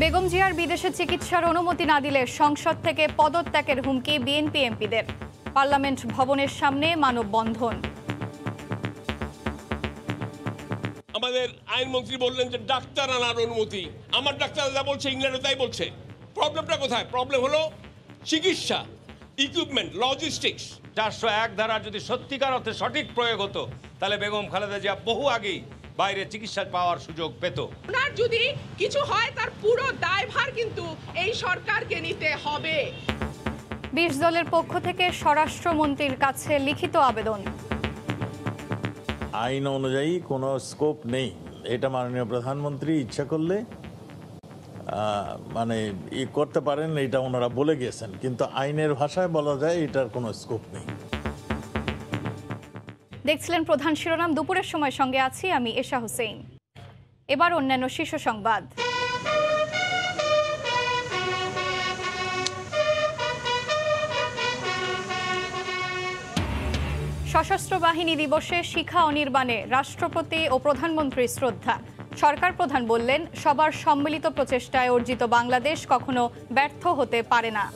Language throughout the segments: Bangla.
বেগম জিয়ার বিদেশে চিকিৎসার অনুমতি না দিলে সংসদ থেকে পদত্যাগের হুমকি বিএনপি এমপিদের। পার্লামেন্ট ভবনের সামনে মানববন্ধন। আমাদের আইনমন্ত্রী বললেন যে ডাক্তার আনার অনুমতি, আমার ডাক্তার যা বলছে ইংল্যান্ডে তাই বলছে। প্রবলেমটা কোথায়? প্রবলেম হলো চিকিৎসা, ইকুইপমেন্ট, লজিস্টিক্স। 401 ধারা যদি সত্যিকার অর্থে সঠিক প্রয়োগ হতো তাহলে বেগম খালেদা জিয়া বহু আগেই বাইরে চিকিৎসা পাওয়ার সুযোগ পেত। ওনার যদি কিছু হয় তার পুরো দায়ভার কিন্তু এই সরকারকে নিতে হবে। 20 দলের পক্ষ থেকে স্বরাষ্ট্রমন্ত্রীর কাছে লিখিত আবেদন। আইন অনুযায়ী কোনো স্কোপ নেই, এটা মাননীয় প্রধানমন্ত্রী ইচ্ছা করলে মানে করতে পারেন, এটা ওনারা বলে গিয়েছেন, কিন্তু আইনের ভাষায় বলা যায় এটার কোনো স্কোপ নেই। দেখছিলেন প্রধান শিরোনাম। দুপুরের সময় সঙ্গে আছি আমি এশা হোসেন। এবার অন্যান্য শীর্ষ সংবাদ। সশস্ত্র বাহিনী দিবসে শিখা অনির্বাণে রাষ্ট্রপতি ও প্রধানমন্ত্রীর শ্রদ্ধা। সরকার প্রধান বললেন, সবার সম্মিলিত প্রচেষ্টায় অর্জিত বাংলাদেশ কখনো ব্যর্থ হতে পারে না।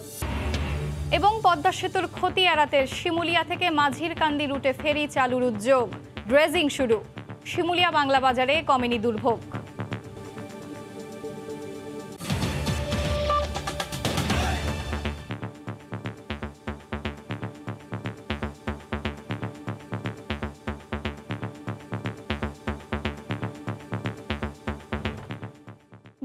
এবং পদ্মা সেতুর ক্ষতি এড়াতে শিমুলিয়া থেকে মাঝিরকান্দি রুটে ফেরি চালুর উদ্যোগ, ড্রেজিং শুরু। শিমুলিয়া বাংলা বাজারে কমেনি দুর্ভোগ।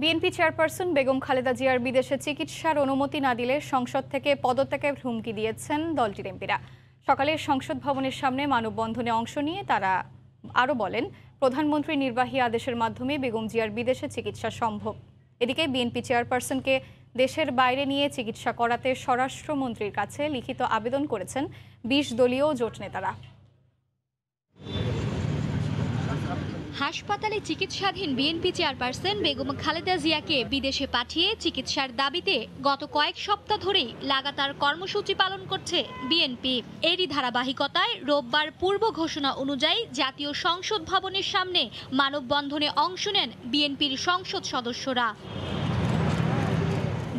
বিএনপি চেয়ারপারসন বেগম খালেদা জিয়ার বিদেশে চিকিৎসার অনুমতি না দিলে সংসদ থেকে পদত্যাগের হুমকি দিয়েছেন দলটির এমপিরা। সকালে সংসদ ভবনের সামনে মানববন্ধনে অংশ নিয়ে তারা আরও বলেন, প্রধানমন্ত্রীর নির্বাহী আদেশের মাধ্যমে বেগম জিয়ার বিদেশে চিকিৎসা সম্ভব। এদিকে বিএনপি চেয়ারপারসনকে দেশের বাইরে নিয়ে চিকিৎসা করাতে স্বরাষ্ট্রমন্ত্রীর কাছে লিখিত আবেদন করেছেন 20 দলীয় জোট নেতারা। হাসপাতালে চিকিৎসাধীন বিএনপি চেয়ারপারসন বেগম খালেদা জিয়াকে বিদেশে পাঠিয়ে চিকিৎসার দাবিতে গত কয়েক সপ্তাহ ধরেই লাগাতার কর্মসূচি পালন করছে বিএনপি। এরই ধারাবাহিকতায় রোববার পূর্ব ঘোষণা অনুযায়ী জাতীয় সংসদ ভবনের সামনে মানববন্ধনে অংশ নেন বিএনপির সংসদ সদস্যরা।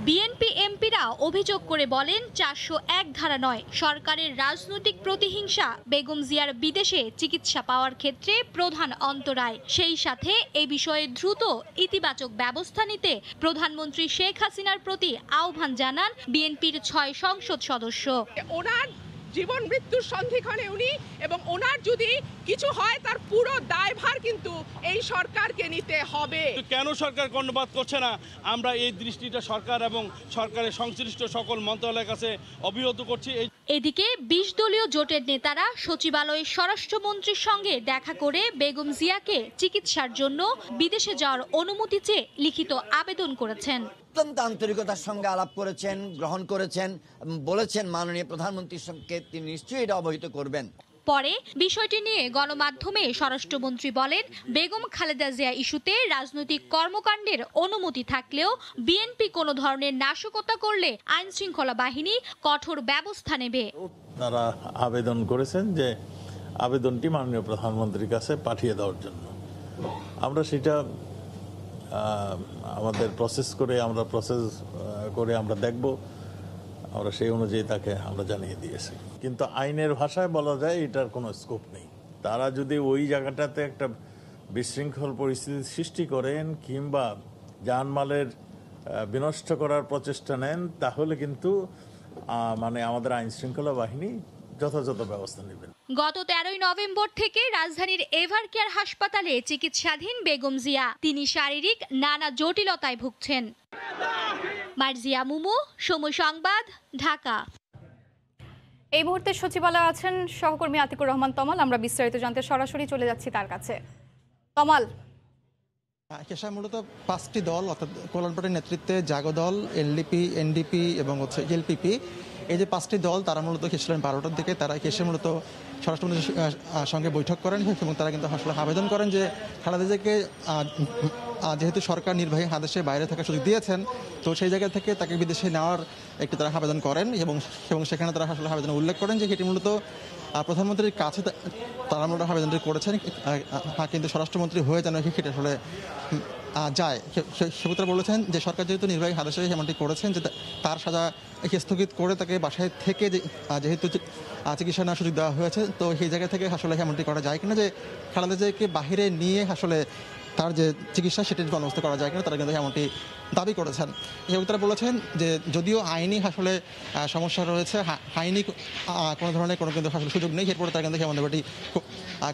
বিএনপি এমপিরা অভিযোগ করে বলেন, 401 ধারা নয়, সরকারের রাজনৈতিক প্রতিহিংসা বেগম জিয়ার বিদেশে চিকিৎসা পাওয়ার ক্ষেত্রে প্রধান অন্তরায়। সেই সাথে এ বিষয়ে দ্রুত ইতিবাচক ব্যবস্থা নিতে প্রধানমন্ত্রী শেখ হাসিনার প্রতি আহ্বান জানান বিএনপির 6 সংসদ সদস্য। ওনার জীবন মৃত্যুর সন্ধিক্ষণে উনি, এবং ওনার যদি কিছু হয় তার পুরো দায়ভার কিন্তু এই সরকারকে নিতে হবে। কেন সরকার কর্ণপাত করছে না, আমরা এই দৃষ্টিটা সরকার এবং সরকারের সংশ্লিষ্ট সকল মন্ত্রণালয়ের কাছে অবহিত করছি। এদিকে 20 দলীয় জোটের নেতারা সচিবালয়ে স্বরাষ্ট্রমন্ত্রীর সঙ্গে দেখা করে বেগম জিয়াকে চিকিৎসার জন্য বিদেশে যাওয়ার অনুমতি চেয়ে লিখিত আবেদন করেছেন। অত্যন্ত আন্তরিকতার সঙ্গে আলাপ করেছেন, গ্রহণ করেছেন, বলেছেন মাননীয় প্রধানমন্ত্রীর সঙ্গে তিনি নিশ্চয়ই এটা অবহিত করবেন। পরে বিষয়টি নিয়ে গণমাধ্যমে স্বরাষ্ট্রমন্ত্রী বলেন, বেগম খালেদা জিয়া ইস্যুতে রাজনৈতিক কর্মকাণ্ডের অনুমতি থাকলেও বিএনপি কোনো ধরনের নাশকতা করলে আইন শৃঙ্খলা বাহিনী কঠোর ব্যবস্থা নেবে। তারা আবেদন করেছেন যে আবেদনটি মাননীয় প্রধানমন্ত্রীর কাছে পাঠিয়ে দেওয়ার জন্য। আমরা সেটা আমাদের প্রসেস করে আমরা দেখব, আমরা সেই অনুযায়ী তাকে আমরা জানিয়ে দিয়েছি। কিন্তু আইনের ভাষায় বলা যায় এটার কোনো স্কোপ নেই। তারা যদি ওই জায়গাটাতে একটা বিশৃঙ্খল পরিস্থিতি সৃষ্টি করেন কিংবা জানমালের বিনষ্ট করার প্রচেষ্টা নেন, তাহলে কিন্তু মানে আমাদের আইন শৃঙ্খলা বাহিনী যথাযথ ব্যবস্থা নেবেন। গত 13 নভেম্বর থেকে রাজধানীর এভারকেয়ার হাসপাতালে চিকিৎসাধীন বেগম জিয়া। তিনি শারীরিক নানা জটিলতায় ভুগছেন। মার্জিয়া মুমু, সময় সংবাদ, ঢাকা। এই মুহূর্তে সচিবালয়ে আছেন সহকর্মী আতিকুর রহমান তমাল। আমরা বিস্তারিত জানতে সরাসরি চলে যাচ্ছি তার কাছে। তমাল, মূলত 5টি দল, অর্থাৎ কল্যাণ পার্টির নেতৃত্বে জাগো দল, এলডিপি, এনডিপি এবং এলপিপি, এই যে 5টি দল, তারা মূলত এসেছিলেন 12টার দিকে। তারা এসে মূলত স্বরাষ্ট্রমন্ত্রীর সঙ্গে বৈঠক করেন এবং তারা কিন্তু আসলে আবেদন করেন যে খালেদা জিয়াকে যেহেতু সরকার নির্বাহী আদেশে বাইরে থাকার সুযোগ দিয়েছেন, তো সেই জায়গা থেকে তাকে বিদেশে নেওয়ার একটি তারা আবেদন করেন এবং সেখানে তারা আসলে আবেদনে উল্লেখ করেন যে এটি মূলত প্রধানমন্ত্রীর কাছে তারা মূলত আবেদনটি করেছেন, কিন্তু স্বরাষ্ট্রমন্ত্রী হয়ে যেন সেটা আসলে যায় সেক্ষেত্রে বলেছেন যে সরকার যেহেতু নির্বাহী আদেশে এমনটি করেছেন যে তার সাজা স্থগিত করে তাকে বাসায় থেকে যেহেতু চিকিৎসা নেওয়ার সুযোগ দেওয়া হয়েছে, তো সেই জায়গা থেকে আসলে এমনটি করা যায় কিনা যে খালেদা জিয়াকে বাহিরে নিয়ে আসলে তার যে চিকিৎসা সেটির বন্দোবস্ত করা যায় কিনা তারা কিন্তু এমনটি দাবি করেছেন। তারা বলেছেন যে যদিও আইনি আসলে সমস্যা রয়েছে, আইনি কোনো ধরনের কোনো কিন্তু আসলে সুযোগ নেই, এরপরে তারা কিন্তু এমন দাবিটি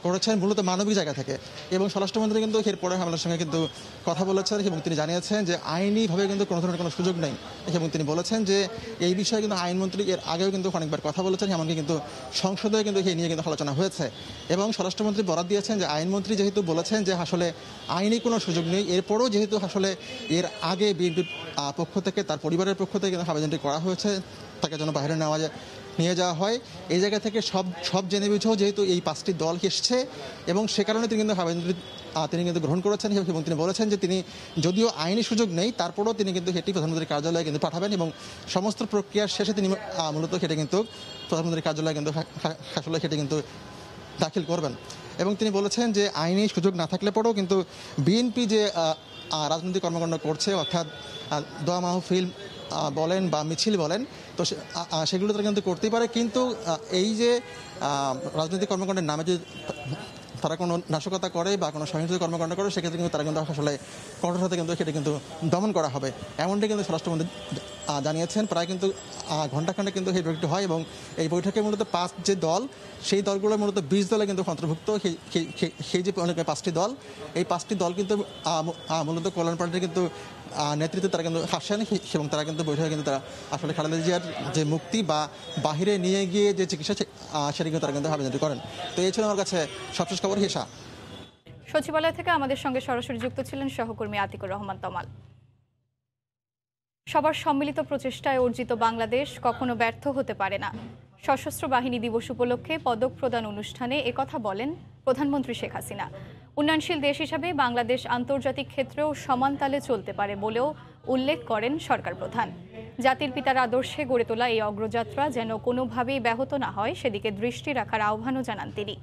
করেছেন মূলত মানবিক জায়গা থেকে। এবং স্বরাষ্ট্রমন্ত্রী কিন্তু এরপরে আমাদের সঙ্গে কিন্তু কথা বলেছেন এবং তিনি জানিয়েছেন যে আইনিভাবে কিন্তু কোনো ধরনের কোনো সুযোগ নেই এবং তিনি বলেছেন যে এই বিষয়ে কিন্তু আইনমন্ত্রী এর আগেও কিন্তু অনেকবার কথা বলেছেন, এমনকি কিন্তু সংসদে কিন্তু এই নিয়ে কিন্তু আলোচনা হয়েছে। এবং স্বরাষ্ট্রমন্ত্রী বরাত দিয়েছেন যে আইনমন্ত্রী যেহেতু বলেছেন যে আসলে আইনি কোনো সুযোগ নেই, এরপরও যেহেতু আসলে এর আগে বিএনপির পক্ষ থেকে তার পরিবারের পক্ষ থেকে কিন্তু আবেদনটি করা হয়েছে তাকে যেন বাইরে নিয়ে যাওয়া হয়, এই জায়গা থেকে সব জেনে বুঝেও যেহেতু এই 5টি দল এসছে এবং সে কারণে তিনি কিন্তু আবেদনটি তিনি কিন্তু গ্রহণ করেছেন এবং তিনি বলেছেন যে তিনি যদিও আইনি সুযোগ নেই তারপরেও তিনি কিন্তু এটি প্রধানমন্ত্রীর কার্যালয়ে কিন্তু পাঠাবেন এবং সমস্ত প্রক্রিয়ার শেষে তিনি মূলত সেটি কিন্তু প্রধানমন্ত্রীর কার্যালয়ে কিন্তু আসলে সেটি কিন্তু দাখিল করবেন। এবং তিনি বলেছেন যে আইনি সুযোগ না থাকলে পরেও কিন্তু বিএনপি যে রাজনৈতিক কর্মকাণ্ড করছে, অর্থাৎ দোয়া মাহফিল বলেন বা মিছিল বলেন, তো সেগুলো তারা কিন্তু করতেই পারে, কিন্তু এই যে রাজনৈতিক কর্মকাণ্ডের নামে যদি তারা কোনো নাশকতা করে বা কোনো সহিংস কর্মকাণ্ড করে সেক্ষেত্রে কিন্তু তারা কিন্তু আসলে কঠোর হাতে কিন্তু সেটা কিন্তু দমন করা হবে, এমনটি কিন্তু স্বরাষ্ট্রমন্ত্রী জানিয়েছেন। প্রায় কিন্তু ঘণ্টাখানেক কিন্তু এই বৈঠকটি হয় এবং এই বৈঠকে মূলত 5 যে দল সেই দলগুলো মূলত 20 দলে কিন্তু অন্তর্ভুক্ত। সেই যে 5টি দল, এই 5টি দল কিন্তু মূলত কল্যাণ পার্টির কিন্তু নেতৃত্বে তারা কিন্তু আসেন এবং তারা কিন্তু বৈঠকে কিন্তু তারা আসলে খালেদা জিয়ার যে মুক্তি বা বাহিরে নিয়ে গিয়ে যে চিকিৎসা সেটা কিন্তু তারা কিন্তু আবেদনটি করেন। তো এই ছিল আমার কাছে সবশেষ খবর। হিসা, সচিবালয় থেকে আমাদের সঙ্গে সরাসরি যুক্ত ছিলেন সহকর্মী আতিকুর রহমান তমাল। সবার সম্মিলিত প্রচেষ্টায় অর্জিত বাংলাদেশ কখনো ব্যর্থ হতে পারে না। সশস্ত্র বাহিনী দিবস উপলক্ষে পদক প্রদান অনুষ্ঠানে একথা বলেন প্রধানমন্ত্রী শেখ হাসিনা। উন্নয়নশীল দেশ হিসাবে বাংলাদেশ আন্তর্জাতিক ক্ষেত্রেও সমান তালে চলতে পারে বলেও উল্লেখ করেন সরকার প্রধান। জাতির পিতার আদর্শে গড়ে তোলা এই অগ্রযাত্রা যেন কোনোভাবেই ব্যাহত না হয় সেদিকে দৃষ্টি রাখার আহ্বানও জানান তিনি।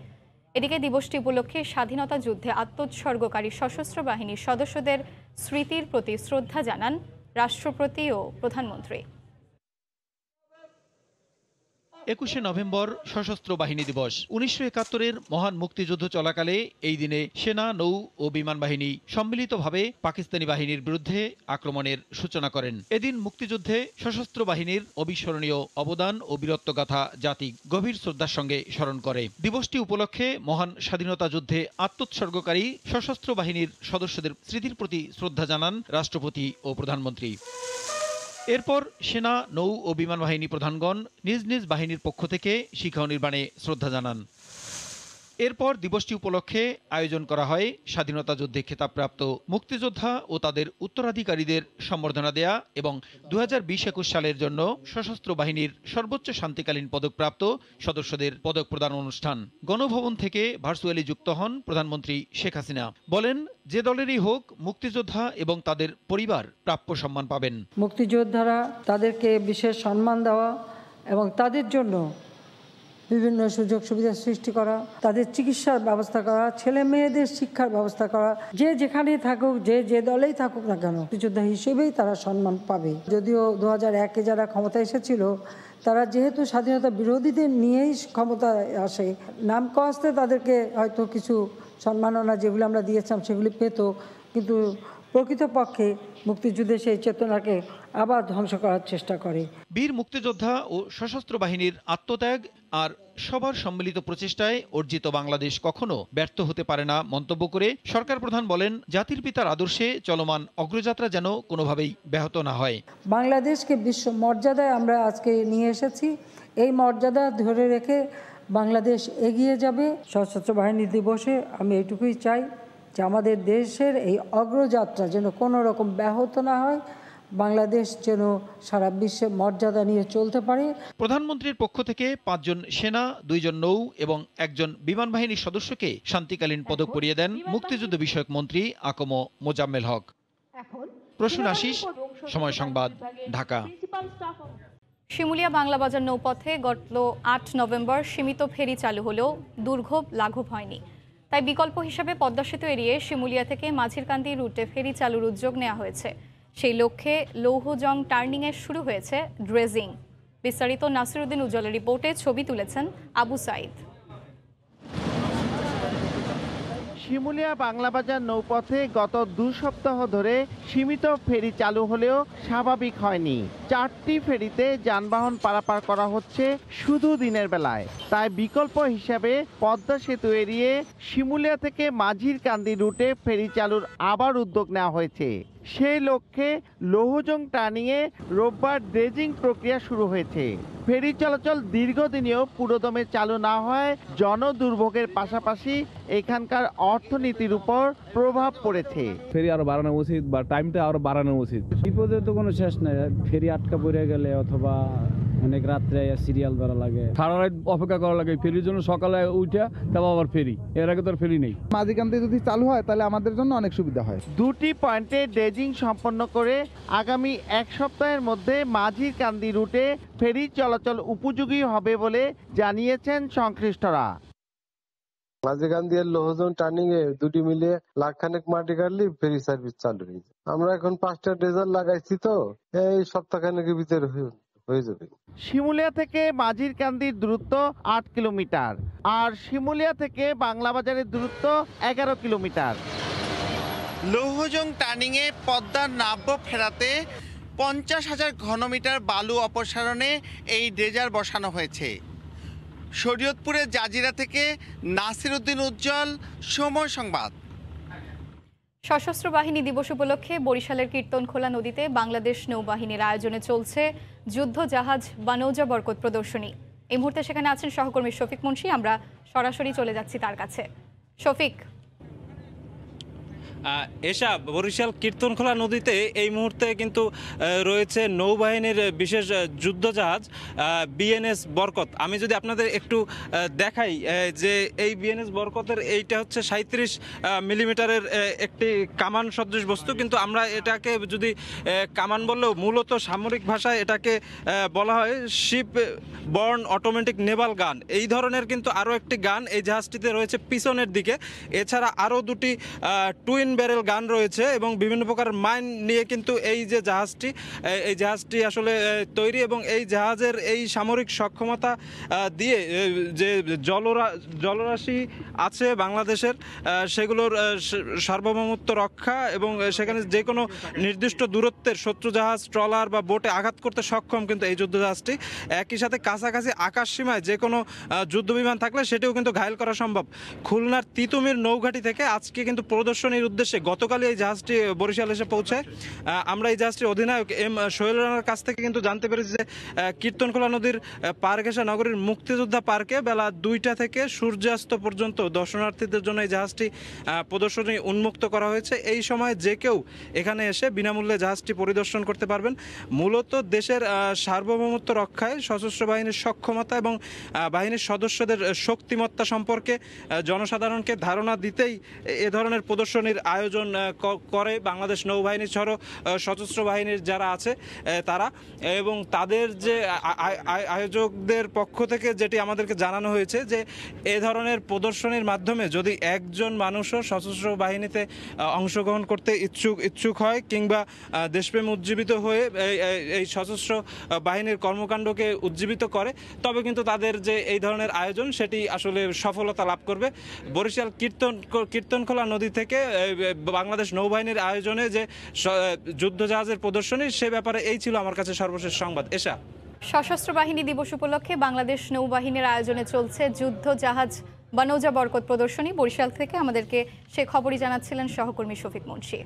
এদিকে দিবসটি উপলক্ষে স্বাধীনতা যুদ্ধে আত্মোৎসর্গকারী সশস্ত্র বাহিনীর সদস্যদের স্মৃতির প্রতি শ্রদ্ধা জানান রাষ্ট্রপতি ও প্রধানমন্ত্রী। 21শে নভেম্বর সশস্ত্র বাহিনী দিবস। 1971-এর মহান মুক্তিযুদ্ধ চলাকালে এই দিনে সেনা, নৌ ও বিমান বাহিনী সম্মিলিতভাবে পাকিস্তানি বাহিনীর বিরুদ্ধে আক্রমণের সূচনা করেন। এদিন মুক্তিযুদ্ধে সশস্ত্র বাহিনীর অবিস্মরণীয় অবদান ও বীরত্বগাথা জাতি গভীর শ্রদ্ধার সঙ্গে স্মরণ করে। দিবসটি উপলক্ষে মহান স্বাধীনতা যুদ্ধে আত্মোৎসর্গকারী সশস্ত্র বাহিনীর সদস্যদের স্মৃতির প্রতি শ্রদ্ধা জানান রাষ্ট্রপতি ও প্রধানমন্ত্রী। এরপর সেনা, নৌ ও বিমান বাহিনী প্রধানগণ নিজ নিজ বাহিনীর পক্ষ থেকে শিখা নির্মাণে শ্রদ্ধা জানান। এরপর দিবসটি উপলক্ষে আয়োজন করা হয় স্বাধীনতা যুদ্ধে খেতাবপ্রাপ্ত মুক্তিযোদ্ধা ও তাদের উত্তরাধিকারীদের সম্বর্ধনা দেয়া এবং 2020-21 সালের জন্য সশস্ত্র বাহিনীর সর্বোচ্চ শান্তিকালীন পদকপ্রাপ্ত সদস্যদের পদক প্রদান অনুষ্ঠান। গণভবন থেকে ভার্চুয়ালি যুক্ত হন প্রধানমন্ত্রী শেখ হাসিনা। বলেন, যে দলেরই হোক মুক্তিযোদ্ধা এবং তাদের পরিবার প্রাপ্য সম্মান পাবেন। মুক্তিযোদ্ধারা তাদেরকে বিশেষ সম্মান দেওয়া এবং তাদের জন্য বিভিন্ন সুযোগ সুবিধা সৃষ্টি করা, তাদের চিকিৎসার ব্যবস্থা করা, ছেলে মেয়েদের শিক্ষার ব্যবস্থা করা, যে যেখানে থাকুক, যে দলেই থাকুক না কেন মুক্তিযোদ্ধা হিসেবেই তারা সম্মান পাবে। যদিও 2001-এ যারা ক্ষমতায় এসেছিল তারা যেহেতু স্বাধীনতা বিরোধীদের নিয়েই ক্ষমতায় আসে, নাম কস্তে তাদেরকে হয়তো কিছু সম্মাননা যেগুলো আমরা দিয়েছিলাম সেগুলি পেত, কিন্তু প্রকৃতপক্ষে মুক্তিযুদ্ধে সেই চেতনাকে আবার ধ্বংস করার চেষ্টা করে। বীর মুক্তিযোদ্ধা ও সশস্ত্র বাহিনীর আত্মত্যাগ আর সবার সম্মিলিত প্রচেষ্টায় অর্জিত বাংলাদেশ কখনো ব্যর্থ হতে পারে না মন্তব্য করে সরকার প্রধান বলেন, জাতির পিতার আদর্শে চলমান অগ্রযাত্রা যেন কোনোভাবেই ব্যাহত না হয়। বাংলাদেশকে বিশ্ব মর্যাদায় আমরা আজকে নিয়ে এসেছি, এই মর্যাদা ধরে রেখে বাংলাদেশ এগিয়ে যাবে। সশস্ত্র বাহিনী দিবসে আমি এইটুকুই চাই যে আমাদের দেশের এই অগ্রযাত্রা যেন কোনো রকম ব্যাহত না হয়, বাংলাদেশ যেন সারা বিশ্বে মর্যাদা নিয়ে চলতে পারে। প্রধানমন্ত্রীর পক্ষ থেকে 5 জন সেনা, 2 জন নৌ এবং 1 জন বিমান বাহিনীর সদস্যকে শান্তিকালীন পদক পরিয়ে দেন মুক্তিযুদ্ধ বিষয়ক মন্ত্রী আকম মোজাম্মেল হক। প্রসূন আশিস, সময় সংবাদ, ঢাকা। শিমুলিয়া বাংলা বাজার নৌপথে গত 8 নভেম্বর সীমিত ফেরি চালু হলেও দুর্ভোগ লাঘব হয়নি। তাই বিকল্প হিসাবে পদ্মা সেতু এড়িয়ে শিমুলিয়া থেকে মাঝিরকান্দি রুটে ফেরি চালুর উদ্যোগ নেওয়া হয়েছে। সেই লক্ষ্যে লৌহজং টার্নিংয়ে শুরু হয়েছে ড্রেজিং। বিস্তারিত নাসিরউদ্দিন উজ্জ্বলের রিপোর্টে ছবি তুলেছেন আবু সাইদ। শিমুলিয়া বাংলাবাজার নৌপথে গত 2 সপ্তাহ ধরে সীমিত ফেরি চালু হলেও স্বাভাবিক হয়নি। 4টি ফেরিতে যানবাহন পারাপার করা হচ্ছে শুধু দিনের বেলায়। তাই বিকল্প হিসাবে পদ্মা সেতু এড়িয়ে শিমুলিয়া থেকে মাঝিরকান্দি রুটে ফেরি চালুর আবার উদ্যোগ নেওয়া হয়েছে। সেই লক্ষ্যে লৌহজং টার্নিংয়ে রোববার ড্রেজিং প্রক্রিয়া শুরু হয়েছে। ফেরি চলাচল দীর্ঘদিনেও পুরোদমে চালু না হয় জনদুর্ভোগের পাশাপাশি এখানকার অর্থনীতির উপর প্রভাব পড়েছে। ফেরি আরো বাড়ানো উচিত বা টাইমটা আরো বাড়ানো উচিত। বিপদের তো কোনো শেষ নেই, ফেরি আটকা পড়ে গেলে অথবা অনেক রাত্রে সিরিয়াল ধরা লাগে, সারা রাত অপেক্ষা করা লাগে ফেরির জন্য। সকালে উঠে তারপর আবার ফেরি, এর আগে তো আর ফেরি নেই। মাঝিরকান্দি যদি চালু হয় তাহলে আমাদের জন্য অনেক সুবিধা হয়। 2টি পয়েন্টে ড্রেজিং সম্পন্ন করে আগামী 1 সপ্তাহের মধ্যে মাঝিরকান্দি রুটে ফেরি চলাচল উপযোগী হবে বলে জানিয়েছেন সংশ্লিষ্টরা। মাঝিরকান্দি আর লৌহজং টার্নিং এ দুটি মিলে লাখখানেক মাটি কাটলি ফেরি সার্ভিস চালু হয়ে যায়। আমরা এখন 5টা ড্রেজার লাগাইছি, তো এই সপ্তাহখানেকের ভিতরে হয়ে যাবে। শিমুলিয়া থেকে মাঝিরকান্দির দূরত্ব 8 কিলোমিটার আর শিমুলিয়া থেকে বাংলাবাজারের দূরত্ব 11 কিলোমিটার। লৌহজং টার্নিংয়ে পদ্মার নাব্য ফেরাতে 50,000 ঘনমিটার বালু অপসারণে এই ড্রেজার বসানো হয়েছে। শরীয়তপুরের জাজিরা থেকে নাসিরউদ্দিন উজ্জ্বল, সময় সংবাদ। সশস্ত্র বাহিনী দিবস উপলক্ষে বরিশালের কীর্তনখোলা নদীতে বাংলাদেশ নৌবাহিনীর আয়োজনে চলছে যুদ্ধ জাহাজ বানৌজা বরকত প্রদর্শনী। এই মুহূর্তে সেখানে আছেন সহকর্মী শফিক মুন্সি। আমরা সরাসরি চলে যাচ্ছি তার কাছে। শফিক, এসা বরিশাল কীর্তনখোলা নদীতে এই মুহূর্তে কিন্তু রয়েছে নৌবাহিনীর বিশেষ যুদ্ধজাহাজ বিএনএস বরকত। আমি যদি আপনাদের একটু দেখাই যে এই বিএনএস বরকতের এইটা হচ্ছে 37 মিলিমিটারের একটি কামান সদৃশ বস্তু, কিন্তু আমরা এটাকে যদি কামান বললেও মূলত সামরিক ভাষায় এটাকে বলা হয় শিপ বর্ন অটোমেটিক নেভাল গান। এই ধরনের কিন্তু আরও একটি গান এই জাহাজটিতে রয়েছে পিছনের দিকে। এছাড়া আরও 2টি টুইন ব্যারেল গান রয়েছে এবং বিভিন্ন প্রকার মাইন নিয়ে কিন্তু এই যে জাহাজটি আসলে তৈরি। এবং এই জাহাজের এই সামরিক সক্ষমতা দিয়ে যে জলরাশি আছে বাংলাদেশের, সেগুলোর সার্বভৌমত্ব রক্ষা এবং সেখানে যে কোনো নির্দিষ্ট দূরত্বের শত্রু জাহাজ, ট্রলার বা বোটে আঘাত করতে সক্ষম কিন্তু এই যুদ্ধ জাহাজটি। একই সাথে কাছাকাছি আকাশ সীমায় যে কোনো যুদ্ধ বিমান থাকলে সেটিও কিন্তু ঘায়েল করা সম্ভব। খুলনার তিতুমির নৌঘাটি থেকে আজকে কিন্তু প্রদর্শনীর উদ্দেশ্যে গতকালই এই জাহাজটি বরিশাল এসে পৌঁছায়। আমরা এই জাহাজটির অধিনায়ক এম সোহেল রানার কাছ থেকে কিন্তু জানতে পেরেছি যে কীর্তনখোলা নদীর পার ঘেঁষা নগরীর মুক্তিযোদ্ধা পার্কে বেলা 2টা থেকে সূর্যাস্ত পর্যন্ত দর্শনার্থীদের জন্য এই জাহাজটি প্রদর্শনী উন্মুক্ত করা হয়েছে। এই সময় যে কেউ এখানে এসে বিনামূল্যে জাহাজটি পরিদর্শন করতে পারবেন। মূলত দেশের সার্বভৌমত্ব রক্ষায় সশস্ত্র বাহিনীর সক্ষমতা এবং বাহিনীর সদস্যদের শক্তিমত্তা সম্পর্কে জনসাধারণকে ধারণা দিতেই এ ধরনের প্রদর্শনীর আয়োজন করে বাংলাদেশ নৌবাহিনী সহ সশস্ত্র বাহিনীর যারা আছে তারা। এবং তাদের যে আয়োজকদের পক্ষ থেকে যেটি আমাদেরকে জানানো হয়েছে যে এ ধরনের প্রদর্শনীর মাধ্যমে যদি একজন মানুষও সশস্ত্র বাহিনীতে অংশগ্রহণ করতে ইচ্ছুক হয় কিংবা দেশপ্রেম উজ্জীবিত হয়ে এই সশস্ত্র বাহিনীর কর্মকাণ্ডকে উজ্জীবিত করে, তবে কিন্তু তাদের যে এই ধরনের আয়োজন সেটি আসলে সফলতা লাভ করবে। বরিশাল কীর্তনখোলা নদী থেকে বাংলাদেশ নৌবাহিনীর আয়োজনে যে যুদ্ধজাহাজের প্রদর্শনী, সে ব্যাপারে এই ছিল আমার কাছে সর্বশেষ সংবাদ। এসা, সশস্ত্র বাহিনী দিবস উপলক্ষে বাংলাদেশ নৌবাহিনীর আয়োজনে চলছে যুদ্ধ জাহাজ বানৌজা বরকত প্রদর্শনী। বরিশাল থেকে আমাদেরকে সে খবরই জানাচ্ছিলেন সহকর্মী শফিক মুন্সি।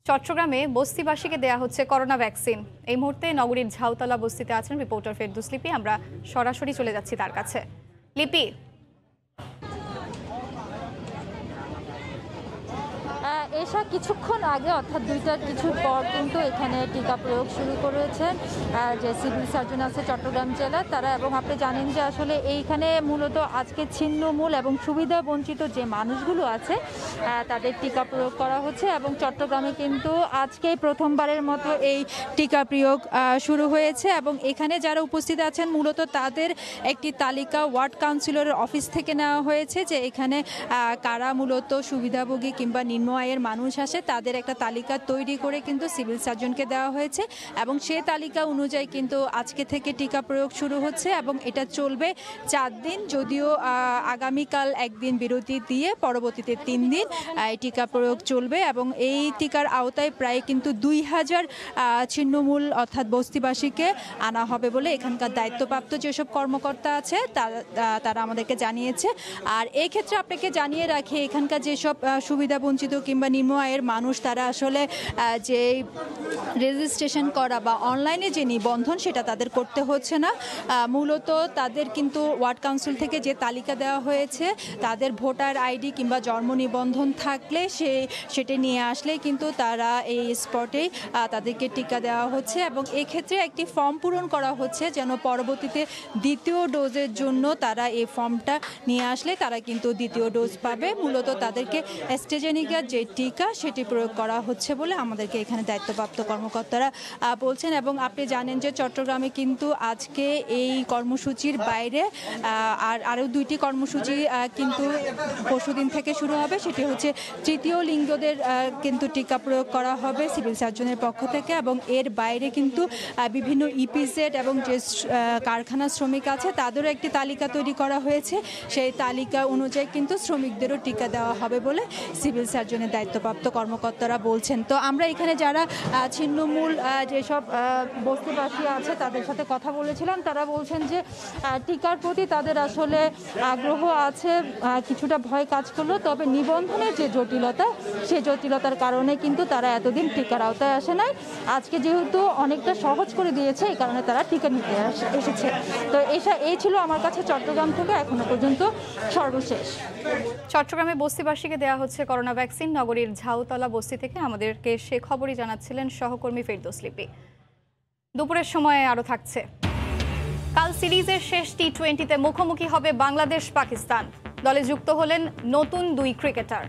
চট্টগ্রামে বস্তিবাসীকে দেয়া হচ্ছে করোনা ভ্যাকসিন। এই মুহূর্তে নগরীর ঝাউতলা বস্তিতে আছেন রিপোর্টার ফেরদৌস লিপি। আমরা সরাসরি চলে যাচ্ছি তার কাছে। লিপি, এসা কিছুক্ষণ আগে অর্থাৎ 2টার কিছু পর কিন্তু এখানে টিকা প্রয়োগ শুরু করেছেন যে সিভিল সার্জন আছে চট্টগ্রাম জেলার তারা। এবং আপনি জানেন যে আসলে এইখানে মূলত আজকে ছিন্নমূল এবং সুবিধা বঞ্চিত যে মানুষগুলো আছে তাদের টিকা প্রয়োগ করা হচ্ছে। এবং চট্টগ্রামে কিন্তু আজকেই প্রথমবারের মতো এই টিকা প্রয়োগ শুরু হয়েছে। এবং এখানে যারা উপস্থিত আছেন মূলত তাদের একটি তালিকা ওয়ার্ড কাউন্সিলরের অফিস থেকে নেওয়া হয়েছে যে এখানে কারা মূলত সুবিধাভোগী কিংবা নিম্ন আয়ের মানুষ আসে তাদের একটা তালিকা তৈরি করে কিন্তু সিভিল সার্জনকে দেওয়া হয়েছে। এবং সেই তালিকা অনুযায়ী কিন্তু আজকে থেকে টিকা প্রয়োগ শুরু হচ্ছে এবং এটা চলবে 4 দিন, যদিও আগামীকাল একদিন বিরতি দিয়ে পরবর্তীতে 3 দিন এই টিকা প্রয়োগ চলবে। এবং এই টিকার আওতায় প্রায় কিন্তু 2000 ছিন্নমূল অর্থাৎ বস্তিবাসীকে আনা হবে বলে এখানকার দায়িত্বপ্রাপ্ত যেসব কর্মকর্তা আছে তারা আমাদেরকে জানিয়েছে। আর এই ক্ষেত্রে আপনাকে জানিয়ে রাখি এখানকার যেসব সুবিধাবঞ্চিত কিংবা নিম্ন আয়ের মানুষ তারা আসলে যে রেজিস্ট্রেশন করা বা অনলাইনে যে নিবন্ধন সেটা তাদের করতে হচ্ছে না। মূলত তাদের কিন্তু ওয়ার্ড কাউন্সিল থেকে যে তালিকা দেওয়া হয়েছে তাদের ভোটার আইডি কিংবা জন্ম নিবন্ধন থাকলে সেটা নিয়ে আসলেই কিন্তু তারা এই স্পটেই তাদেরকে টিকা দেওয়া হচ্ছে। এবং এক্ষেত্রে একটি ফর্ম পূরণ করা হচ্ছে যেন পরবর্তীতে দ্বিতীয় ডোজের জন্য তারা এই ফর্মটা নিয়ে আসলে তারা কিন্তু দ্বিতীয় ডোজ পাবে। মূলত তাদেরকে অ্যাস্ট্রাজেনিকার যে টিকা সেটি প্রয়োগ করা হচ্ছে বলে আমাদেরকে এখানে দায়িত্বপ্রাপ্ত কর্মকর্তারা বলছেন। এবং আপনি জানেন যে চট্টগ্রামে কিন্তু আজকে এই কর্মসূচির বাইরে আরও 2টি কর্মসূচি কিন্তু পরশুদিন থেকে শুরু হবে। সেটি হচ্ছে তৃতীয় লিঙ্গদের কিন্তু টিকা প্রয়োগ করা হবে সিভিল সার্জনের পক্ষ থেকে। এবং এর বাইরে কিন্তু বিভিন্ন ইপিজেড এবং যে কারখানা শ্রমিক আছে তাদেরও একটি তালিকা তৈরি করা হয়েছে। সেই তালিকা অনুযায়ী কিন্তু শ্রমিকদেরও টিকা দেওয়া হবে বলে সিভিল সার্জনের দায়িত্বপ্রাপ্ত কর্মকর্তারা বলছেন। তো আমরা এখানে যারা ছিন্নমূল যেসব বস্তিবাসী আছে তাদের সাথে কথা বলেছিলাম, তারা বলছেন যে টিকার প্রতি তাদের আসলে আগ্রহ আছে, কিছুটা ভয় কাজ করলো, তবে নিবন্ধনের যে জটিলতা সেই জটিলতার কারণে কিন্তু তারা এতদিন টিকার আওতায় আসে নাই। আজকে যেহেতু অনেকটা সহজ করে দিয়েছে এই কারণে তারা টিকা নিতে এসেছে। তো এই ছিল আমার কাছে চট্টগ্রাম থেকে এখনো পর্যন্ত সর্বশেষ। চট্টগ্রামে বস্তিবাসীকে দেওয়া হচ্ছে করোনা ভ্যাকসিন। নগরীর ঝাউতলা বস্তি থেকে আমাদেরকে সে খবরই জানাচ্ছিলেন সহকর্মী ফেরদৌস লিপি। দুপুরের সময় আরও থাকছে, কাল সিরিজের শেষ টি20তে মুখোমুখি হবে বাংলাদেশ পাকিস্তান। দলে যুক্ত হলেন নতুন 2 ক্রিকেটার।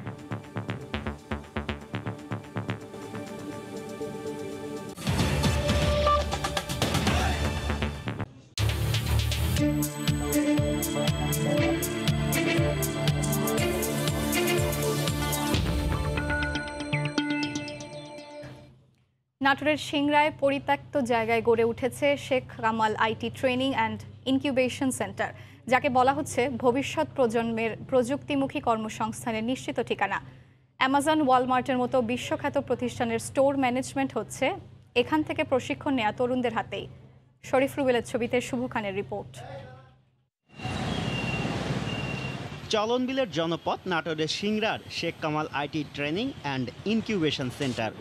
নাটোরের সিংড়ায় পরিত্যক্ত জায়গায় গড়ে উঠেছে Sheikh Kamal IT training and incubation centre, যাকে বলা হচ্ছে ভবিষ্যৎ প্রজন্মের প্রযুক্তিমুখী কর্মসংস্থানের নিশ্চিত ঠিকানা। অ্যামাজন, ওয়ালমার্টের মতো বিশ্বখ্যাত প্রতিষ্ঠানের স্টোর ম্যানেজমেন্ট হচ্ছে এখান থেকে প্রশিক্ষণ নেওয়া তরুণদের হাতেই। শরীফ রুবেলের ছবিতে শুভ খানের রিপোর্ট। চলনবিলের জনপদ নাটোরের সিংড়ার Sheikh Kamal IT training and incubation centre.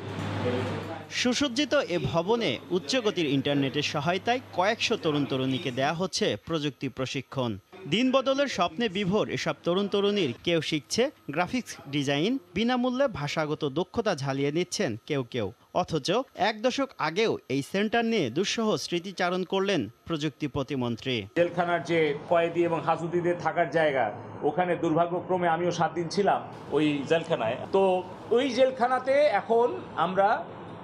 সুসজ্জিত এ ভবনে উচ্চগতির ইন্টারনেটের সহায়তায় কয়েকশো তরুণ তরুণীকে দেয়া হচ্ছে প্রযুক্তি প্রশিক্ষণ। দিন বদলের স্বপ্নে বিভোর এসব তরুণ তরুণীর কেউ শিখছে গ্রাফিক্স ডিজাইন, বিনামূল্যে ভাষাগত দক্ষতা ঝালিয়ে নিচ্ছেন কেউ কেউ। অথচ 1 দশক আগেও এই সেন্টার নিয়ে দুঃসহ স্মৃতিচারণ করলেন প্রযুক্তি প্রতিমন্ত্রী। জেলখানার যে কয়েদি এবং হাজুদিদের থাকার জায়গা, ওখানে দুর্ভাগ্যক্রমে আমিও 7 দিন ছিলাম ওই জেলখানায়। তো ওই জেলখানাতে এখন আমরা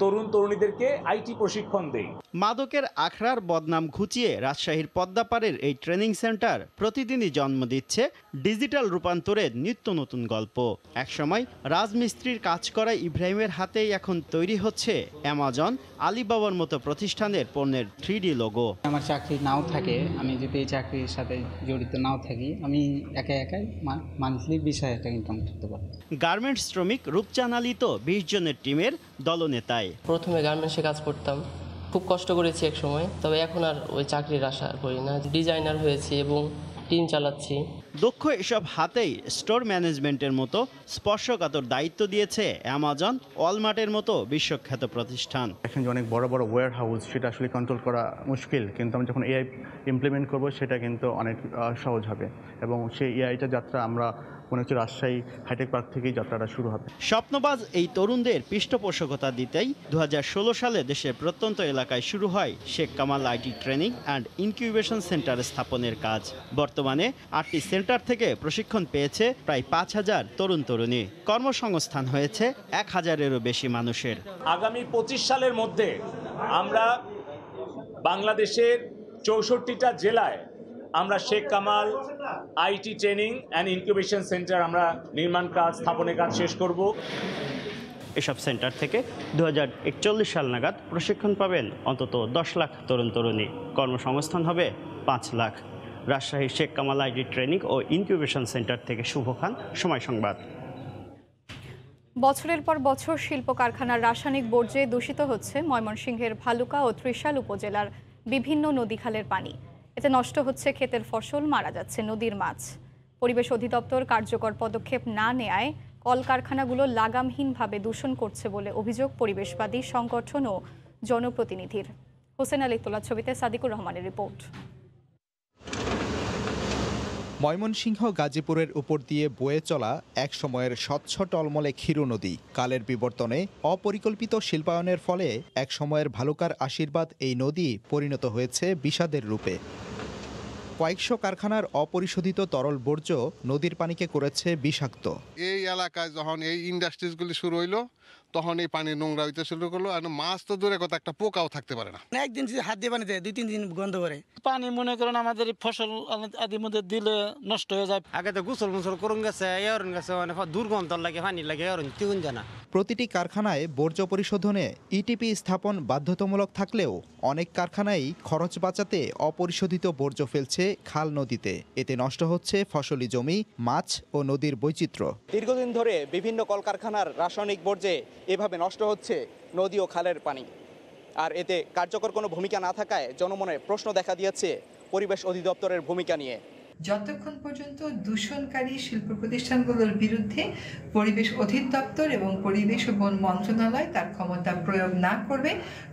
তরুণ তরুণীদেরকে আইটি প্রশিক্ষণ দেই। মাদকের আখড়ার বদনাম ঘুচিয়ে রাজশাহীর পদ্মাপাড়ের এই ট্রেনিং সেন্টার প্রতিদিনই জন্ম দিচ্ছে ডিজিটাল রূপান্তরের নিত্য নতুন গল্প। একসময় রাজমিস্ত্রির কাজ করা ইব্রাহিমের হাতেই এখন তৈরি হচ্ছে অ্যামাজন, আলিবাবার মতো প্রতিষ্ঠানের পণ্যের 3D লোগো। আমার চাকরি নাও থাকে, আমি যদি এই চাকরির সাথে জড়িত নাও থাকি, আমি একাই মান্থলি 20,000 টাকা ইনকাম করতে পারি। গার্মেন্টস শ্রমিক রূপচান আলী তো 20 জনের টিমের দলনেতায়। প্রথমে গার্মেন্টসে কাজ করতাম, খুব কষ্ট করেছি এক সময়, তবে এখন আর ওই চাকরির আশা করি না। ডিজাইনার হয়েছি এবং টিম চালাচ্ছি। দক্ষ এসব হাতেই স্টোর ম্যানেজমেন্টের মতো স্পর্শকাতর দায়িত্ব দিয়েছে অ্যামাজন, ওয়ালমার্টের মতো বিশ্বখ্যাত প্রতিষ্ঠান। এখন যে অনেক বড় বড় ওয়্যার হাউস, সেটা আসলে কন্ট্রোল করা মুশকিল, কিন্তু আমরা যখন এআই ইমপ্লিমেন্ট করব সেটা কিন্তু অনেক সহজ হবে এবং সেই এআইটা যাত্রা আমরা মনে হচ্ছে রাজশাহী হাইটেক পার্ক থেকেই যাত্রাটা শুরু হবে। স্বপ্নবাজ এই তরুণদের পৃষ্ঠপোষকতা দিতেই 2016 সালে দেশের প্রত্যন্ত এলাকায় শুরু হয় Sheikh Kamal IT training and incubation centre স্থাপনের কাজ। বর্তমানে 8টি সেন্টার থেকে প্রশিক্ষণ পেয়েছে প্রায় 5000 তরুণ তরুণী। কর্মসংস্থান হয়েছে 1000-এরও বেশি মানুষের। আগামী 25 সালের মধ্যে আমরা বাংলাদেশের 64টা জেলায় আমরা Sheikh Kamal IT training and incubation centre আমরা নির্মাণ কাজ, স্থাপনের কাজ শেষ করব। এসব সেন্টার থেকে 2041 সাল নাগাদ প্রশিক্ষণ পাবেন অন্তত 10 লাখ তরুণ তরুণী। কর্মসংস্থান হবে 5 লাখ। রাজশাহী শেখ কামাল আইটি ট্রেনিং ও ইনকিউবেশন সেন্টার থেকে শুভ খান, সময় সংবাদ। বছরের পর বছর শিল্প কারখানার রাসায়নিক বর্জ্যে দূষিত হচ্ছে ময়মনসিংহের ভালুকা ও ত্রিশাল উপজেলার বিভিন্ন নদীখালের পানি। এতে নষ্ট হচ্ছে ক্ষেতের ফসল, মারা যাচ্ছে নদীর মাছ। পরিবেশ অধিদপ্তর কার্যকর পদক্ষেপ না নেয়ায় কলকারখানাগুলো লাগামহীনভাবে দূষণ করছে বলে অভিযোগ পরিবেশবাদী সংগঠন ও জনপ্রতিনিধির। হোসেন আলী তোলা ছবিতে সাদিকুর রহমানের রিপোর্ট। ময়মনসিংহ গাজীপুরের উপর দিয়ে বয়ে চলা এক সময়ের স্বচ্ছ টলমলে ক্ষীর নদী কালের বিবর্তনে অপরিকল্পিত শিল্পায়নের ফলে এক সময়ের ভালুকার আশীর্বাদ এই নদী পরিণত হয়েছে বিষাদের রূপে। কয়েকশো কারখানার অপরিশোধিত তরল বর্জ্য নদীর পানিকে করেছে বিষাক্ত। এই এলাকায় যখন এই ইন্ডাস্ট্রিজগুলি শুরু হইলো তখন এই পানি নোংরা হইতে শুরু করলো। আর মাছ তো দূরে কথা, একটা পোকাও থাকতে পারে না। একদিন যদি হাত দিয়ে পানি দেয় 2-3 দিন গন্ধ করে পানি, মনে করেন আমাদের ফসল আদির মধ্যে দিলে নষ্ট হয়ে যায়। আগে তো গোসল মুসল করুন গেছে, এরন গেছে, মানে দুর্গন্ধ লাগে, পানি লাগে, এরন তিগুন জানা। প্রতিটি কারখানায় বর্জ্য পরিশোধনে ইটিপি স্থাপন বাধ্যতামূলক থাকলেও অনেক কারখানাই খরচ বাঁচাতে অপরিশোধিত বর্জ্য ফেলছে খাল নদীতে। এতে নষ্ট হচ্ছে ফসলি জমি, মাছ ও নদীর বৈচিত্র্য। দীর্ঘদিন ধরে বিভিন্ন কলকারখানার রাসায়নিক বর্জ্যে এভাবে নষ্ট হচ্ছে নদী ও খালের পানি। আর এতে কার্যকর কোনো ভূমিকা না থাকায় জনমনে প্রশ্ন দেখা দিয়েছে পরিবেশ অধিদপ্তরের ভূমিকা নিয়ে। যতক্ষণ পর্যন্ত দূষণকারী শিল্প প্রতিষ্ঠানগুলোর বিরুদ্ধে পরিবেশ অধিদপ্তর এবং পরিবেশ ও বন মন্ত্রণালয় তার ক্ষমতা প্রয়োগ না করবে,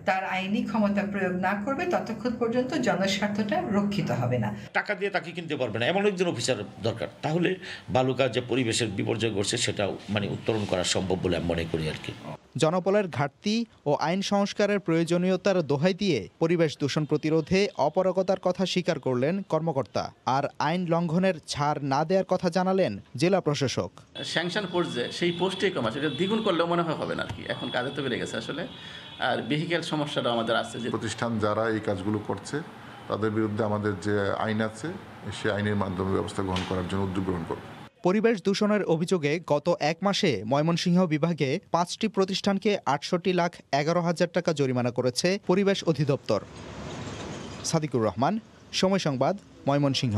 তার আইনি ক্ষমতা প্রয়োগ না করবে, ততক্ষণ পর্যন্ত জনস্বার্থটা রক্ষিত হবে না। টাকা দিয়ে তাকে কিনতে পারবে না, এমন একজন অফিসার দরকার। তাহলে বালুকা যে পরিবেশের বিপর্যয় করছে সেটাও উত্তরণ করা সম্ভব বলে আমি মনে করি আর কি। জনবলের ঘাটতি ও আইন সংস্কারের প্রয়োজনীয়তার দোহাই দিয়ে পরিবেশ দূষণ প্রতিরোধে অপারগতার কথা স্বীকার করলেন কর্মকর্তা। আর আইন লঙ্ঘনের ছাড় না দেওয়ার কথা জানালেন জেলা প্রশাসক। স্যাংশন ফোর্স যে সেই পোস্টে কম আছে, এটা দ্বিগুণ করলেও মনে হয় হবে না আর কি। এখন কাজে তো বেড়ে গেছে আসলে। আর ভেহিক্যাল সমস্যাটা আমাদের আছে, যে প্রতিষ্ঠান যারা এই কাজগুলো করছে তাদের বিরুদ্ধে আমাদের যে আইন আছে সেই আইনের মাধ্যমে ব্যবস্থা গ্রহণ করার জন্য উদ্যোগ গ্রহণ করব। পরিবেশ দূষণের অভিযোগে গত এক মাসে ময়মনসিংহ বিভাগে 5টি প্রতিষ্ঠানকে 68,11,000 টাকা জরিমানা করেছে পরিবেশ অধিদপ্তর। সাদিকুর রহমান, সময় সংবাদ, ময়মনসিংহ।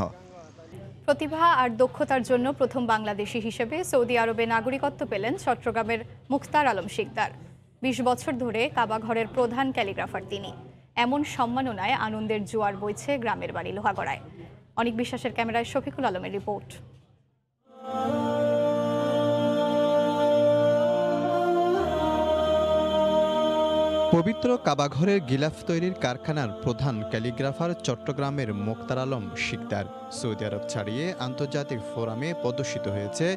প্রতিভা আর দক্ষতার জন্য প্রথম বাংলাদেশি হিসেবে সৌদি আরবে নাগরিকত্ব পেলেন চট্টগ্রামের মুখতার আলম শিকদার। 20 বছর ধরে কাবাঘরের প্রধান ক্যালিগ্রাফার তিনি। এমন সম্মাননায় আনন্দের জোয়ার বইছে গ্রামের বাড়ি লোহাগড়ায়। অনেক বিশ্বাসের ক্যামেরায় শফিকুল আলমের রিপোর্ট। পবিত্র কাবাঘরের গিলাফ তৈরির কারখানার প্রধান ক্যালিগ্রাফার চট্টগ্রামের মুখতার আলম শিকদার। সৌদি আরব ছাড়িয়ে আন্তর্জাতিক ফোরামে প্রদর্শিত হয়েছে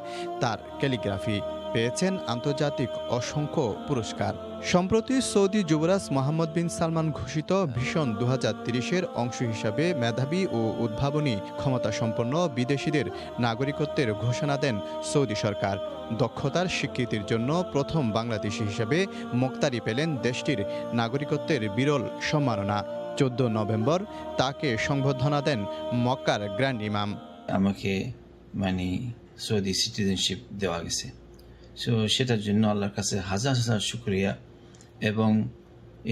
তার ক্যালিগ্রাফি। পেয়েছেন আন্তর্জাতিক অসংখ্য পুরস্কার। সম্প্রতি সৌদি যুবরাজ মোহাম্মদ বিন সালমান ঘোষিত ভীষণ 2030-এর অংশ হিসাবে মেধাবী ও উদ্ভাবনী ক্ষমতাসম্পন্ন বিদেশিদের নাগরিকত্বের ঘোষণা দেন সৌদি সরকার। দক্ষতার স্বীকৃতির জন্য প্রথম বাংলাদেশি হিসেবে মুখতারি পেলেন দেশটির নাগরিকত্বের বিরল সম্মাননা। 14 নভেম্বর তাকে সংবর্ধনা দেন মক্কার গ্র্যান্ড ইমাম। আমাকে সৌদি সিটিজেনশিপ দেওয়া গেছে, সো সেটার জন্য আল্লাহর কাছে হাজার হাজার শুকরিয়া। এবং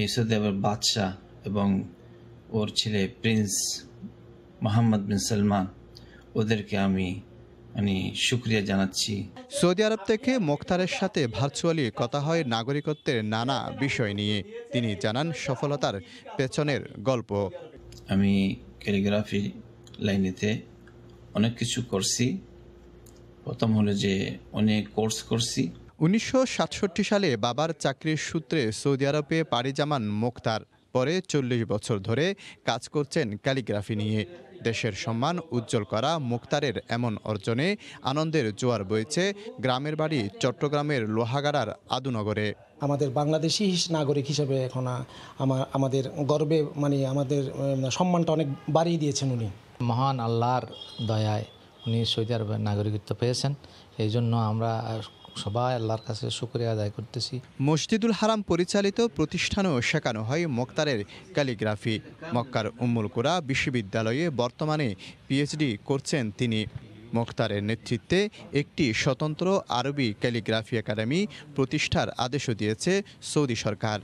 এই সৌদি আরবের বাদশাহ এবং ওর ছেলে প্রিন্স মোহাম্মদ বিন সালমান, ওদেরকে আমি শুকরিয়া জানাচ্ছি। সৌদি আরব থেকে মুখতারের সাথে ভার্চুয়ালি কথা হয় নাগরিকত্বের নানা বিষয় নিয়ে। তিনি জানান সফলতার পেছনের গল্প। আমি ক্যালিগ্রাফি লাইনেতে অনেক কিছু করছি। প্রথম হলো যে অনেক কোর্স করছি। 1967 সালে বাবার চাকরির সূত্রে সৌদি আরবে পাড়ি জমান মোক্তার পরে 40 বছর ধরে কাজ করছেন ক্যালিগ্রাফি নিয়ে। দেশের সম্মান উজ্জ্বল করা মোক্তারের এমন অর্জনে আনন্দের জোয়ার বইছে গ্রামের বাড়ি চট্টগ্রামের লোহাগাড়ার আদুনগরে। আমাদের বাংলাদেশি নাগরিক হিসেবে এখন আমাদের গর্বে আমাদের সম্মানটা অনেক বাড়িয়ে দিয়েছেন উনি। মহান আল্লাহর দয়ায় উনি সৌদি আরবের নাগরিকত্ব পেয়েছেন, এই জন্য আমরা সবাই আল্লাহর কাছে শুকরিয়া আদায় করতেছি। মসজিদুল হারাম পরিচালিত প্রতিষ্ঠানেও শেখানো হয় মোক্তারের ক্যালিগ্রাফি। মক্কার উম্মুল কুরা বিশ্ববিদ্যালয়ে বর্তমানে পিএইচডি করছেন তিনি। মোক্তারের নেতৃত্বে একটি স্বতন্ত্র আরবি ক্যালিগ্রাফি একাডেমি প্রতিষ্ঠার আদেশও দিয়েছে সৌদি সরকার।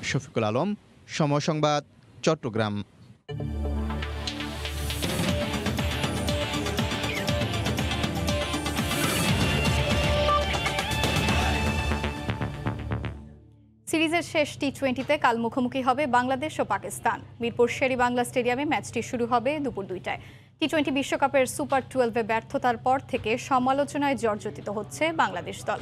শফিকুল আলম, সময় সংবাদ, চট্টগ্রাম। সিরিজের শেষ টি-20তে কাল মুখোমুখি হবে বাংলাদেশ ও পাকিস্তান। মিরপুর শেরি বাংলা স্টেডিয়ামে ম্যাচটি শুরু হবে দুপুর 2টায়। টি-20 বিশ্বকাপের সুপার 12-এ ব্যর্থতার পর থেকে সমালোচনায় জর্জরিত হচ্ছে বাংলাদেশ দল।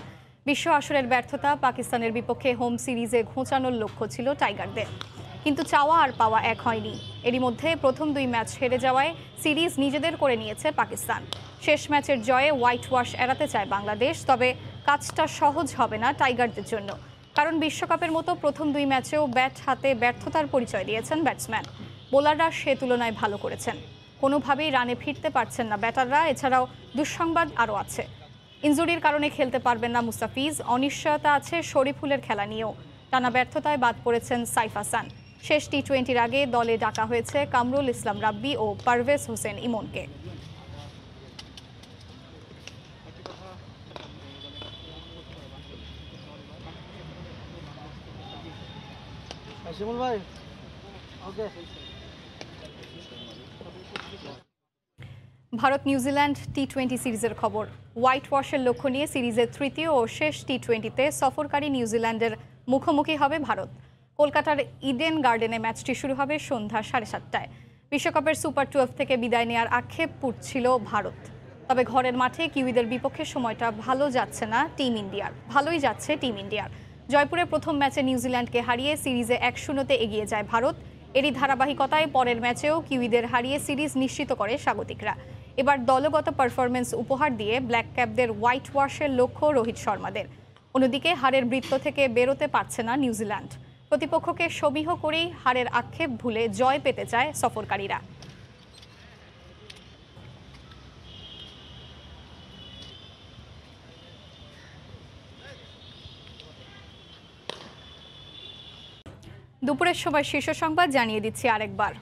বিশ্ব আসরের ব্যর্থতা, পাকিস্তানের বিপক্ষে হোম সিরিজে ঘোচানোর লক্ষ্য ছিল টাইগারদের, কিন্তু চাওয়া আর পাওয়া এক হয়নি। এরই মধ্যে প্রথম 2 ম্যাচ হেরে যাওয়ায় সিরিজ নিজেদের করে নিয়েছে পাকিস্তান। শেষ ম্যাচের জয়ে হোয়াইট ওয়াশ এড়াতে চায় বাংলাদেশ, তবে কাজটা সহজ হবে না টাইগারদের জন্য, কারণ বিশ্বকাপের মতো প্রথম 2 ম্যাচেও ব্যাট হাতে ব্যর্থতার পরিচয় দিয়েছেন ব্যাটসম্যান। বোলাররা সে তুলনায় ভালো করেছেন, কোনোভাবেই রানে ফিরতে পারছেন না ব্যাটাররা। এছাড়াও দুঃসংবাদ আরও আছে, ইনজুরির কারণে খেলতে পারবেন না মুস্তাফিজ, অনিশ্চয়তা আছে শরীফুলের খেলা নিয়েও। টানা ব্যর্থতায় বাদ পড়েছেন সাইফ হাসান। শেষ টি-20-র আগে দলে ডাকা হয়েছে কামরুল ইসলাম রাব্বি ও পারভেজ হোসেন ইমনকে। ভারত নিউজিল্যান্ড টি-20 সিরিজের খবর। হোয়াইট ওয়াশের লক্ষ্য নিয়ে সিরিজের তৃতীয় ও শেষ টি-20তে সফরকারী নিউজিল্যান্ডের মুখোমুখি হবে ভারত। কলকাতার ইডেন গার্ডেনে ম্যাচটি শুরু হবে সন্ধ্যা 7:30টায়। বিশ্বকাপের সুপার 12 থেকে বিদায় নেওয়ার আক্ষেপ পুড়ছিল ভারত, তবে ঘরের মাঠে কিউইদের বিপক্ষে সময়টা ভালোই যাচ্ছে টিম ইন্ডিয়ার। জয়পুরে প্রথম ম্যাচে নিউজিল্যান্ডকে হারিয়ে সিরিজে 1-0-তে এগিয়ে যায় ভারত। এরই ধারাবাহিকতায় পরের ম্যাচেও কিউইদের হারিয়ে সিরিজ নিশ্চিত করে স্বাগতিকরা। এবার দলগত পারফরমেন্স উপহার দিয়ে ব্ল্যাক ক্যাপদের হোয়াইট ওয়াশের লক্ষ্য রোহিত শর্মাদের। অন্যদিকে হারের বৃত্ত থেকে বেরোতে পারছে না নিউজিল্যান্ড। প্রতিপক্ষকে সমীহ করেই হারের আক্ষেপ ভুলে জয় পেতে চায় সফরকারীরা। দুপুরের সময় শীর্ষ সংবাদ জানিয়ে দিচ্ছি আরেকবার।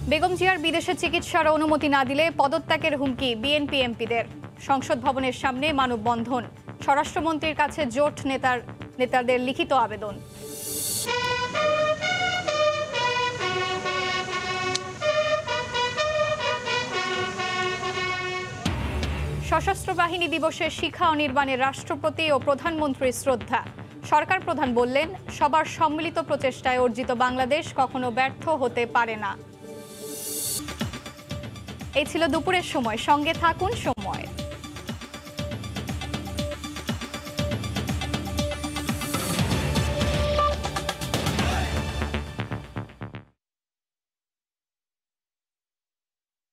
বেগম জিয়ার বিদেশে চিকিৎসার অনুমতি না দিলে পদত্যাগের হুমকি বিএনপি এমপিদের। সংসদ ভবনের সামনে মানববন্ধন, স্বরাষ্ট্রমন্ত্রীর কাছে জোট নেতাদের লিখিত আবেদন। সশস্ত্র বাহিনী দিবসে শিখা অনির্বাণে রাষ্ট্রপতি ও প্রধানমন্ত্রীর শ্রদ্ধা। সরকার প্রধান বললেন, সবার সম্মিলিত প্রচেষ্টায় অর্জিত বাংলাদেশ কখনো ব্যর্থ হতে পারে না। এই ছিল দুপুরের সময়, সঙ্গে থাকুন সময়।